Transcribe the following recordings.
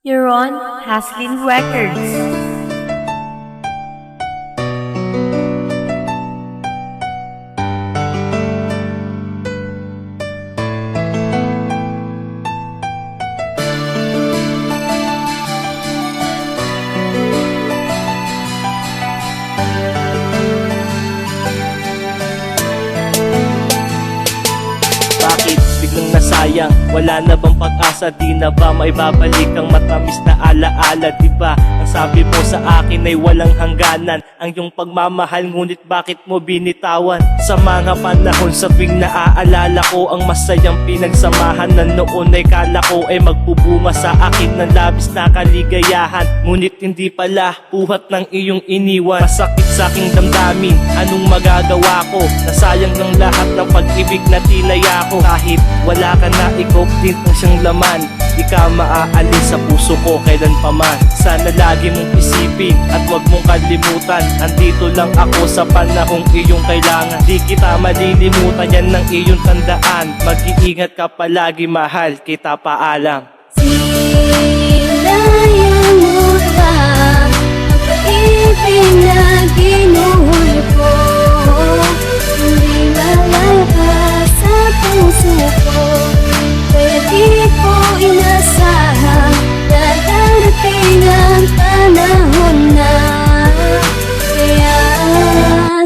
You're on Haslin Records. Bakit biglang nasayang? Wala na bang pag-asa? Di na ba maibabalik ang matamis na alaala? Diba ang sabi mo sa akin ay walang hangganan ang iyong pagmamahal, ngunit bakit mo binitawan? Sa mga panahon sa tuwing naaalala ko ang masayang pinagsamahan na noon ay kala ko ay magbubunga sa akin ng labis na kaligayahan, ngunit hindi pala, buhat ng iyong iniwan. Masakit sa aking damdamin, anong magagawa ko? Nasayang ng lahat ng pag-ibig na tinaya ko. Kahit wala ka na, ikaw din ang siyang laman. Di ka maaalis sa puso ko kailanpaman. Sana lagi mong isipin at wag mong kalimutan, andito lang ako sa panahong iyong kailangan. Di kita malilimutan, yan ng iyong tandaan. Mag-iingat ka palagi, mahal kita, paalam. Sinayang mo lang ang pag-ibig na ginuhol ko. Hindi malakas sa puso ko, kaya di ko inasahan na darating ang panahon na. Kaya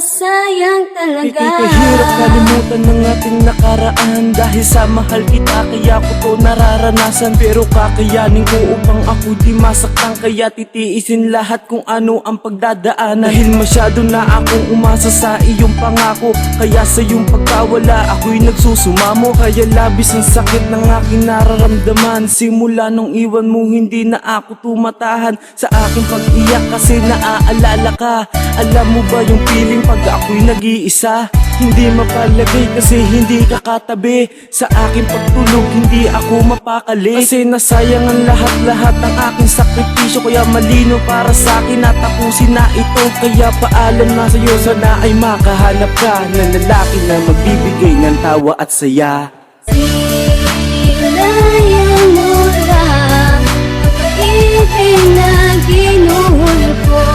sayang talaga. Kahirap kalimutan ng ating nakaraan. Dahil sa mahal kita, kaya ko to nararanasan. Pero kakayanin ko upang ako di masaktan. Kaya titiisin lahat kung ano ang pagdadaanan. Dahil masyado na akong umasa sa iyong pangako, kaya sa iyong pagkawala ako'y nagsusumamo. Kaya labis ang sakit ng aking nararamdaman. Simula nung iwan mo, hindi na ako tumatahan sa aking pag-iyak kasi naaalala ka. Alam mo ba yung feeling pag ako'y nag-iisa? Hindi mapalagay kasi hindi ka katabi. Sa aking pagtulog hindi ako mapakali, kasi nasayang ang lahat-lahat ng aking sakripisyo. Kaya malino para sa akin na tapusin na ito. Kaya paalam na sa'yo, sana ay makahanap ka ng lalaki na magbibigay ng tawa at saya. Sinayang mo lang ang pag-ibig na ginuhol ko.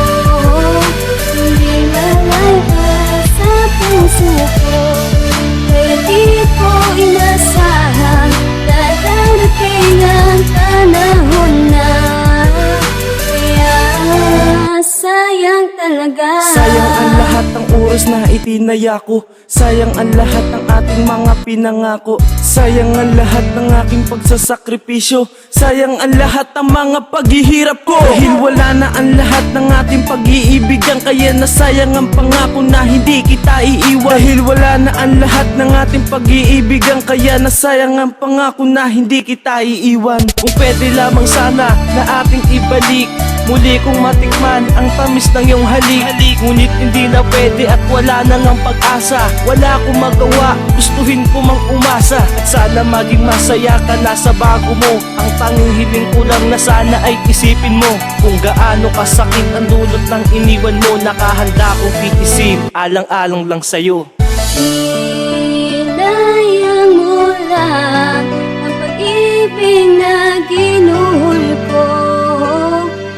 Hindi malakas sa puso ko, kaya di ko inasahan na darating ang panahon na. Kaya sayang talaga. Sayang ang lahat ng oras na itinaya ko. Sayang ang lahat ng ating mga pinangako. Sayang ang lahat ng aking pagsasakripisyo. Sayang ang lahat ng mga paghihirap ko. Dahil wala na ang lahat ng ating pag-iibigan, kaya nasayang ang pangako na hindi kita iiwan. Dahil wala na ang lahat ng ating pag-iibigan, kaya nasayang ang pangako na hindi kita iiwan. Kung pwede lamang sana na ating ibalik, muli kong matikman ang tamis ng iyong halik. Ngunit hindi na pwede at wala na ngang pag-asa. Wala akong magawa, gustuhin ko mang umasa. At sana maging masaya ka na sa bago mo. Ang tanging hiling ko lang na sana ay isipin mo kung gaano kasakit ang dulot ng iniwan mo. Nakahanda kong tiisin, alang-alang lang sa'yo. Sinayang mo lang ang pag-ibig na ginuhol ko.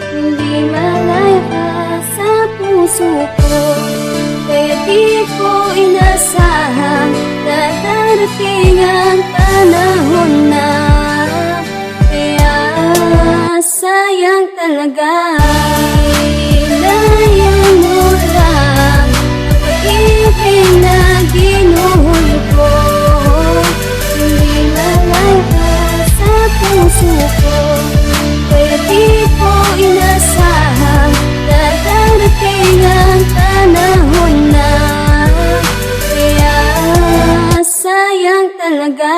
Hindi malakas sa puso ko, kaya di ko inasahan na darating ang panahon na. Kaya sayang talaga. Sinayang mo lang ang pag-ibig na ginuhol ko. Hindi malakas sa puso ko, kaya di ko inasahan na darating ang panahon na. Kaya sayang talaga.